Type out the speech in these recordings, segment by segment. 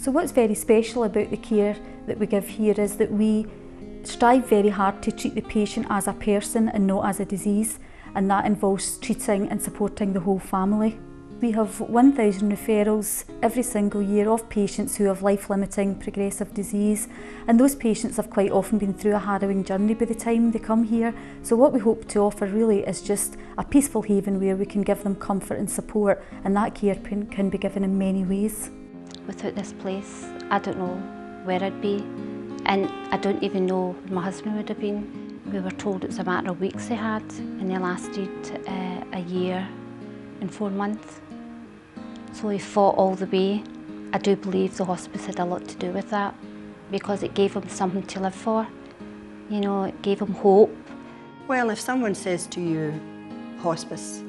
So what's very special about the care that we give here is that we strive very hard to treat the patient as a person and not as a disease, and that involves treating and supporting the whole family. We have 1,000 referrals every single year of patients who have life-limiting progressive disease, and those patients have quite often been through a harrowing journey by the time they come here. So what we hope to offer really is just a peaceful haven where we can give them comfort and support, and that care can be given in many ways. Without this place, I don't know where I'd be, and I don't even know where my husband would have been. We were told it was a matter of weeks he had, and they lasted a year and 4 months. So he fought all the way. I do believe the hospice had a lot to do with that, because it gave him something to live for. You know, it gave him hope. Well, if someone says to you, hospice,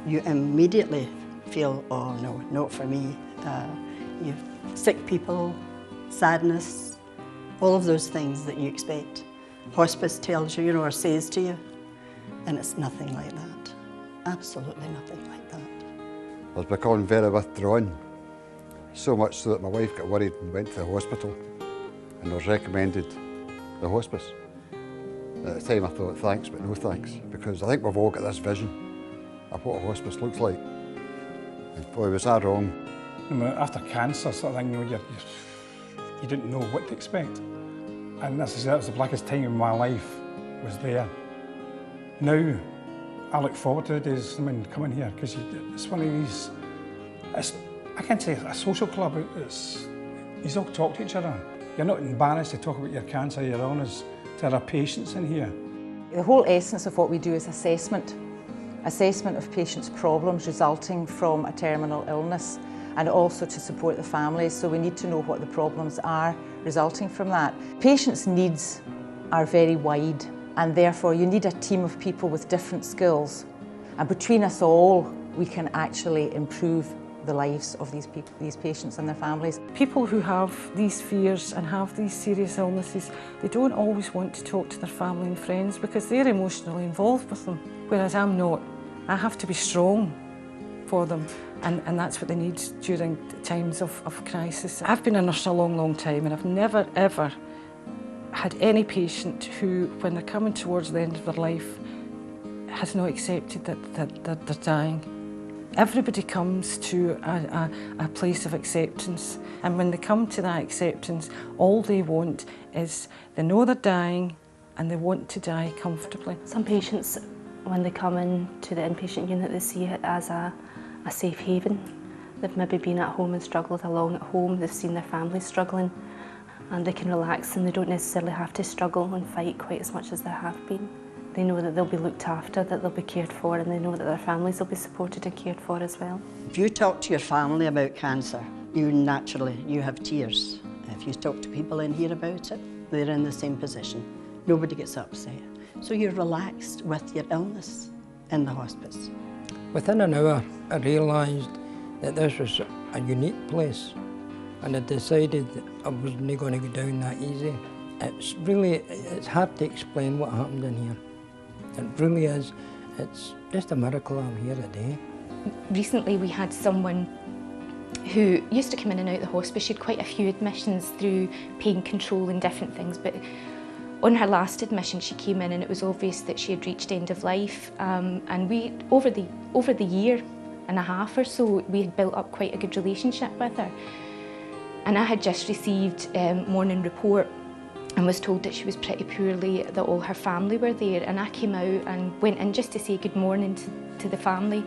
you immediately feel, oh no, not for me. You've sick people, sadness, all of those things that you expect. Hospice tells you, or says to you, and it's nothing like that. Absolutely nothing like that. I was becoming very withdrawn, so much so that my wife got worried and went to the hospital, and I was recommended the hospice. At the time I thought thanks, but no thanks, because I think we've all got this vision of what a hospice looks like. And boy, was I wrong. After cancer, sort of thing, you didn't know what to expect. And that was the blackest time in my life, was there. Now, I look forward to the days coming here, because it's one of these, I can't say a social club, you all talk to each other. You're not embarrassed to talk about your cancer, your illness. There are patients in here. The whole essence of what we do is assessment of patients' problems resulting from a terminal illness, and also to support the families, so we need to know what the problems are resulting from that. Patients' needs are very wide, and therefore you need a team of people with different skills, and between us all we can actually improve the lives of these people, these patients and their families. People who have these fears and have these serious illnesses, they don't always want to talk to their family and friends because they're emotionally involved with them, whereas I'm not. I have to be strong for them, and that's what they need during times of crisis. I've been a nurse a long, long time, and I've never ever had any patient who, when they're coming towards the end of their life, has not accepted that they're dying. Everybody comes to a place of acceptance, and when they come to that acceptance, all they want is, they know they're dying and they want to die comfortably. Some patients, when they come in to the inpatient unit, they see it as a safe haven. They've maybe been at home and struggled along at home, they've seen their family struggling, and they can relax and they don't necessarily have to struggle and fight quite as much as they have been. They know that they'll be looked after, that they'll be cared for, and they know that their families will be supported and cared for as well. If you talk to your family about cancer, you have tears. If you talk to people in here about it, they're in the same position. Nobody gets upset. So you're relaxed with your illness in the hospice. Within an hour, I realised that this was a unique place, and I decided I wasn't going to go down that easy. It's hard to explain what happened in here. It really is. It's just a miracle I'm here today. Recently we had someone who used to come in and out of the hospice. She had quite a few admissions through pain control and different things, but on her last admission she came in and it was obvious that she had reached end of life, and we, over the year and a half or so, we had built up quite a good relationship with her. And I had just received morning report and was told that she was pretty poorly, that all her family were there, and I came out and went in just to say good morning to the family.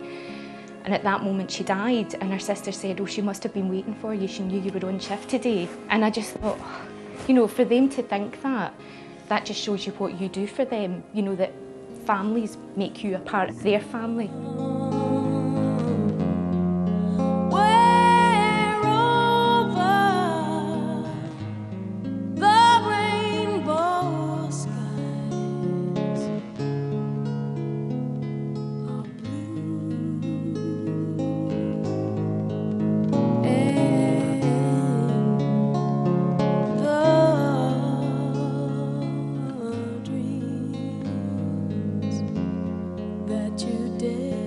And at that moment she died, and her sister said, oh, she must have been waiting for you, she knew you were on shift today. And I just thought, you know, for them to think that just shows you what you do for them, you know, that families make you a part of their family. That you did.